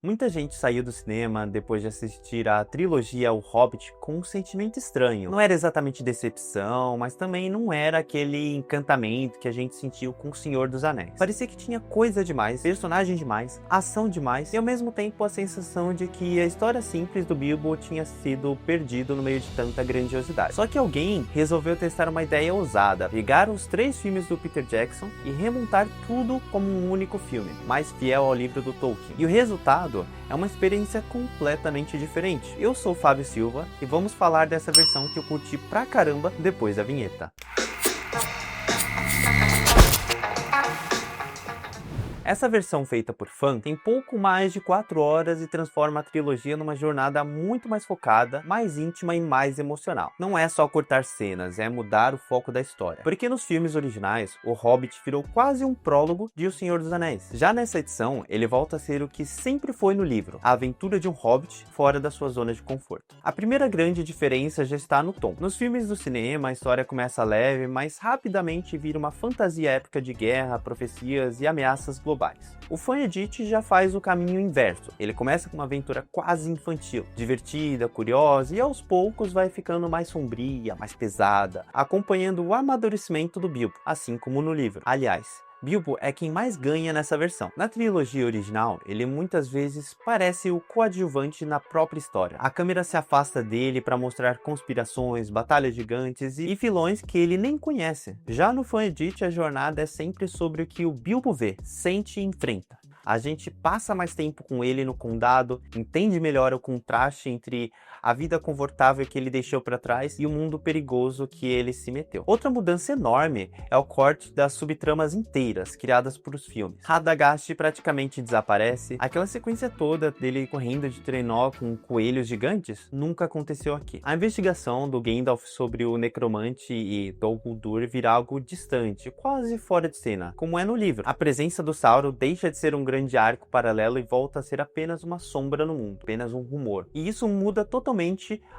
Muita gente saiu do cinema depois de assistir a trilogia O Hobbit com um sentimento estranho. Não era exatamente decepção, mas também não era aquele encantamento que a gente sentiu com O Senhor dos Anéis. Parecia que tinha coisa demais, personagem demais, ação demais e ao mesmo tempo a sensação de que a história simples do Bilbo tinha sido perdido no meio de tanta grandiosidade. Só que alguém resolveu testar uma ideia ousada, pegar os 3 filmes do Peter Jackson e remontar tudo como um único filme, mais fiel ao livro do Tolkien. E o resultado é uma experiência completamente diferente. Eu sou o Fábio Silva e vamos falar dessa versão que eu curti pra caramba depois da vinheta. Essa versão feita por fã tem pouco mais de 4 horas e transforma a trilogia numa jornada muito mais focada, mais íntima e mais emocional. Não é só cortar cenas, é mudar o foco da história. Porque nos filmes originais, o Hobbit virou quase um prólogo de O Senhor dos Anéis. Já nessa edição, ele volta a ser o que sempre foi no livro, a aventura de um Hobbit fora da sua zona de conforto. A primeira grande diferença já está no tom. Nos filmes do cinema, a história começa leve, mas rapidamente vira uma fantasia épica de guerra, profecias e ameaças globais. O fã edit já faz o caminho inverso. Ele começa com uma aventura quase infantil, divertida, curiosa e aos poucos vai ficando mais sombria, mais pesada, acompanhando o amadurecimento do Bilbo, assim como no livro. Aliás, Bilbo é quem mais ganha nessa versão. Na trilogia original, ele muitas vezes parece o coadjuvante na própria história. A câmera se afasta dele para mostrar conspirações, batalhas gigantes e vilões que ele nem conhece. Já no Fan Edit, a jornada é sempre sobre o que o Bilbo vê, sente e enfrenta. A gente passa mais tempo com ele no condado, entende melhor o contraste entre a vida confortável que ele deixou para trás e o mundo perigoso que ele se meteu. Outra mudança enorme é o corte das subtramas inteiras criadas por os filmes. Radagast praticamente desaparece, aquela sequência toda dele correndo de trenó com coelhos gigantes nunca aconteceu aqui. A investigação do Gandalf sobre o necromante e Dol Guldur vira algo distante, quase fora de cena, como é no livro. A presença do Sauron deixa de ser um grande arco paralelo e volta a ser apenas uma sombra no mundo, apenas um rumor. E isso muda totalmente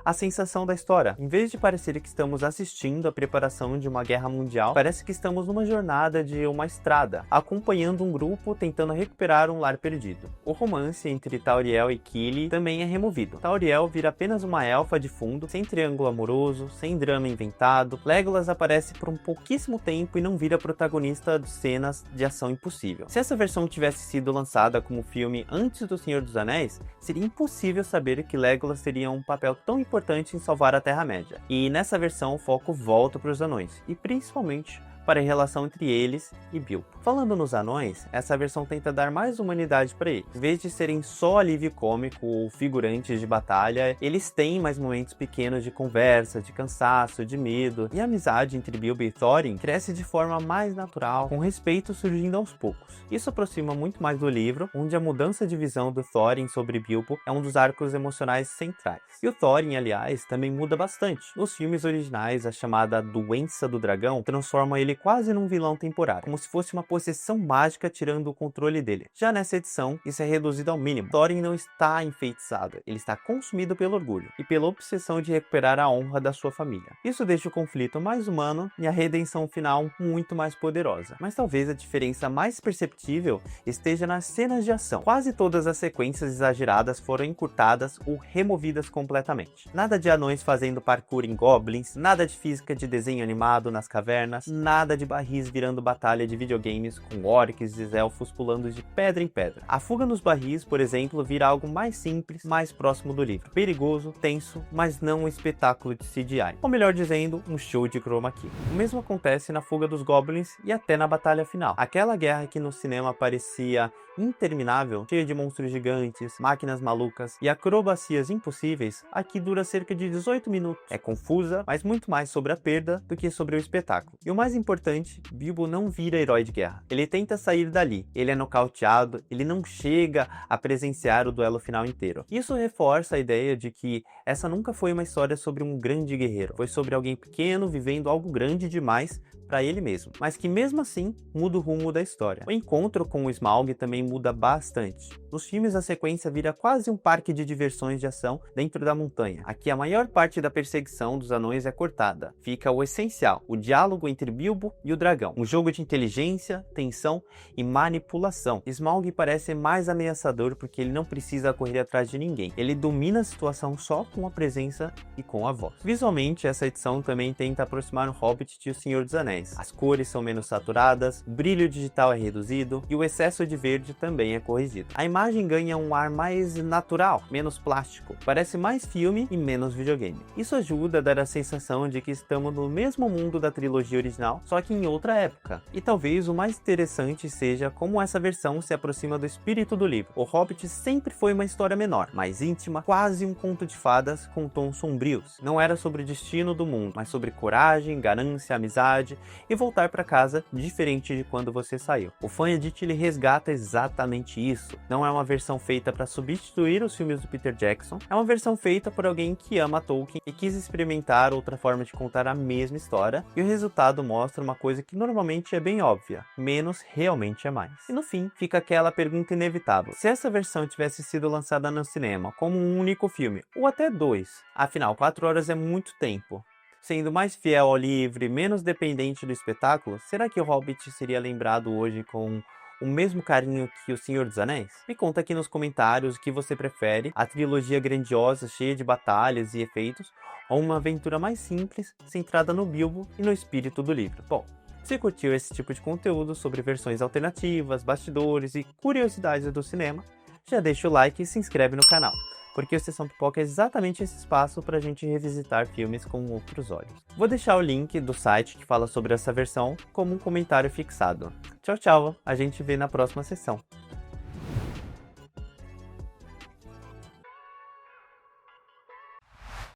a sensação da história. Em vez de parecer que estamos assistindo a preparação de uma guerra mundial, parece que estamos numa jornada de uma estrada, acompanhando um grupo tentando recuperar um lar perdido. O romance entre Tauriel e Kili também é removido. Tauriel vira apenas uma elfa de fundo, sem triângulo amoroso, sem drama inventado. Legolas aparece por um pouquíssimo tempo e não vira protagonista de cenas de ação impossível. Se essa versão tivesse sido lançada como filme antes do Senhor dos Anéis, seria impossível saber que Legolas teria um papel tão importante em salvar a Terra-média. E nessa versão o foco volta para os anões, e principalmente para a relação entre eles e Bilbo. Falando nos anões, essa versão tenta dar mais humanidade para eles. Em vez de serem só alívio cômico ou figurantes de batalha, eles têm mais momentos pequenos de conversa, de cansaço, de medo, e a amizade entre Bilbo e Thorin cresce de forma mais natural, com respeito surgindo aos poucos. Isso aproxima muito mais do livro, onde a mudança de visão do Thorin sobre Bilbo é um dos arcos emocionais centrais. E o Thorin, aliás, também muda bastante. Nos filmes originais, a chamada doença do dragão transforma ele quase num vilão temporário, como se fosse uma possessão mágica tirando o controle dele. Já nessa edição, isso é reduzido ao mínimo. Thorin não está enfeitiçado, ele está consumido pelo orgulho e pela obsessão de recuperar a honra da sua família. Isso deixa o conflito mais humano e a redenção final muito mais poderosa. Mas talvez a diferença mais perceptível esteja nas cenas de ação. Quase todas as sequências exageradas foram encurtadas ou removidas completamente. Nada de anões fazendo parkour em goblins, nada de física de desenho animado nas cavernas, nada de barris virando batalha de videogames com orcs e elfos pulando de pedra em pedra. A fuga nos barris, por exemplo, vira algo mais simples, mais próximo do livro. Perigoso, tenso, mas não um espetáculo de CGI. Ou melhor dizendo, um show de chroma key. O mesmo acontece na fuga dos goblins e até na batalha final. Aquela guerra que no cinema parecia interminável, cheia de monstros gigantes, máquinas malucas e acrobacias impossíveis, aqui dura cerca de 18 minutos. É confusa, mas muito mais sobre a perda do que sobre o espetáculo. E o mais importante, Bilbo não vira herói de guerra. Ele tenta sair dali, ele é nocauteado, ele não chega a presenciar o duelo final inteiro. Isso reforça a ideia de que essa nunca foi uma história sobre um grande guerreiro, foi sobre alguém pequeno vivendo algo grande demais para ele mesmo, mas que mesmo assim muda o rumo da história. O encontro com o Smaug também muda bastante. Nos filmes a sequência vira quase um parque de diversões de ação dentro da montanha. Aqui a maior parte da perseguição dos anões é cortada. Fica o essencial, o diálogo entre Bilbo e o dragão. Um jogo de inteligência, tensão e manipulação. Smaug parece mais ameaçador porque ele não precisa correr atrás de ninguém. Ele domina a situação só com a presença e com a voz. Visualmente, essa edição também tenta aproximar o Hobbit de O Senhor dos Anéis. As cores são menos saturadas, o brilho digital é reduzido e o excesso de verde também é corrigido. A imagem ganha um ar mais natural, menos plástico. Parece mais filme e menos videogame. Isso ajuda a dar a sensação de que estamos no mesmo mundo da trilogia original, só que em outra época. E talvez o mais interessante seja como essa versão se aproxima do espírito do livro. O Hobbit sempre foi uma história menor, mais íntima, quase um conto de fadas com tons sombrios. Não era sobre o destino do mundo, mas sobre coragem, ganância, amizade e voltar para casa diferente de quando você saiu. O Fã Edit ele resgata exatamente isso. Não é uma versão feita para substituir os filmes do Peter Jackson, é uma versão feita por alguém que ama Tolkien e quis experimentar outra forma de contar a mesma história, e o resultado mostra uma coisa que normalmente é bem óbvia, menos realmente é mais. E no fim, fica aquela pergunta inevitável: se essa versão tivesse sido lançada no cinema como um único filme, ou até dois, afinal 4 horas é muito tempo, sendo mais fiel ao livro e menos dependente do espetáculo, será que o Hobbit seria lembrado hoje com o mesmo carinho que O Senhor dos Anéis? Me conta aqui nos comentários o que você prefere, a trilogia grandiosa, cheia de batalhas e efeitos, ou uma aventura mais simples, centrada no Bilbo e no espírito do livro. Bom, se curtiu esse tipo de conteúdo sobre versões alternativas, bastidores e curiosidades do cinema, já deixa o like e se inscreve no canal, porque o Sessão Pipoca é exatamente esse espaço para a gente revisitar filmes com outros olhos. Vou deixar o link do site que fala sobre essa versão como um comentário fixado. Tchau, tchau, a gente vê na próxima sessão.